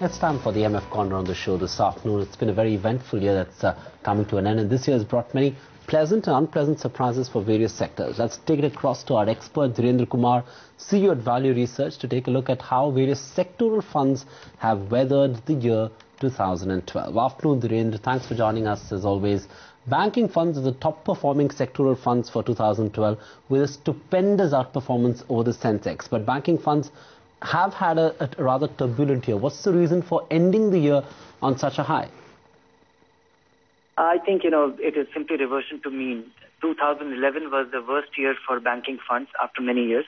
It's time for the MF Corner on the show this afternoon. It's been a very eventful year that's coming to an end, and this year has brought many pleasant and unpleasant surprises for various sectors. Let's take it across to our expert, Dhirendra Kumar, CEO at Value Research, to take a look at how various sectoral funds have weathered the year 2012. Afternoon, Dhirendra. Thanks for joining us as always. Banking funds are the top performing sectoral funds for 2012 with a stupendous outperformance over the Sensex. But banking funds have had a rather turbulent year. What's the reason for ending the year on such a high? I think, it is simply reversion to mean. 2011 was the worst year for banking funds after many years.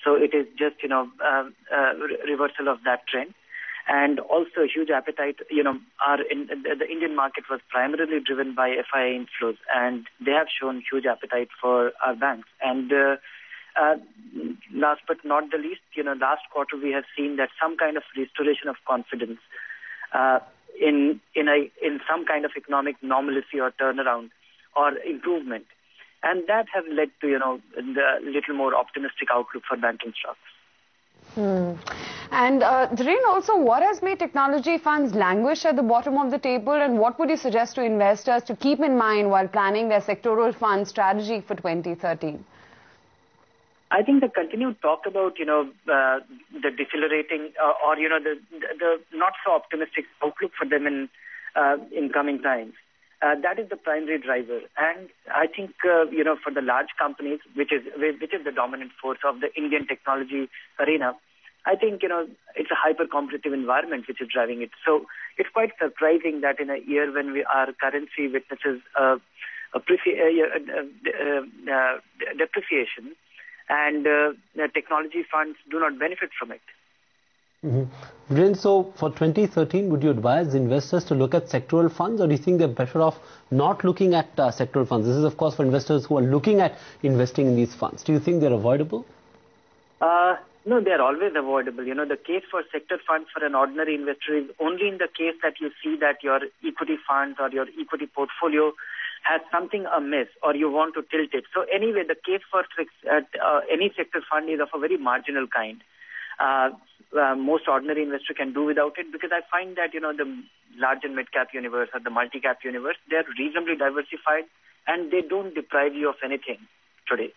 So it is just, reversal of that trend. And also a huge appetite, the Indian market was primarily driven by FII inflows, and they have shown huge appetite for our banks. And last but not the least, last quarter we have seen that some kind of restoration of confidence in some kind of economic normalcy or turnaround or improvement, and that has led to the little more optimistic outlook for banking stocks. And Dhirendra, also, what has made technology funds languish at the bottom of the table, and what would you suggest to investors to keep in mind while planning their sectoral fund strategy for 2013? I think the continued talk about, the decelerating or the not so optimistic outlook for them in coming times, that is the primary driver. And I think, for the large companies, which is the dominant force of the Indian technology arena, I think, it's a hyper-competitive environment which is driving it. So it's quite surprising that in a year when our currency witnesses depreciation, and technology funds do not benefit from it. Dhirendra, so for 2013, would you advise investors to look at sectoral funds, or do you think they're better off not looking at sectoral funds? This is, of course, for investors who are looking at investing in these funds. Do you think they're avoidable? No, they are always avoidable. The case for sector funds for an ordinary investor is only in the case that you see that your equity funds or your equity portfolio has something amiss or you want to tilt it. So anyway, the case for any sector fund is of a very marginal kind. Most ordinary investor can do without it, because I find that, the large and mid-cap universe or the multi-cap universe, they're reasonably diversified and they don't deprive you of anything today.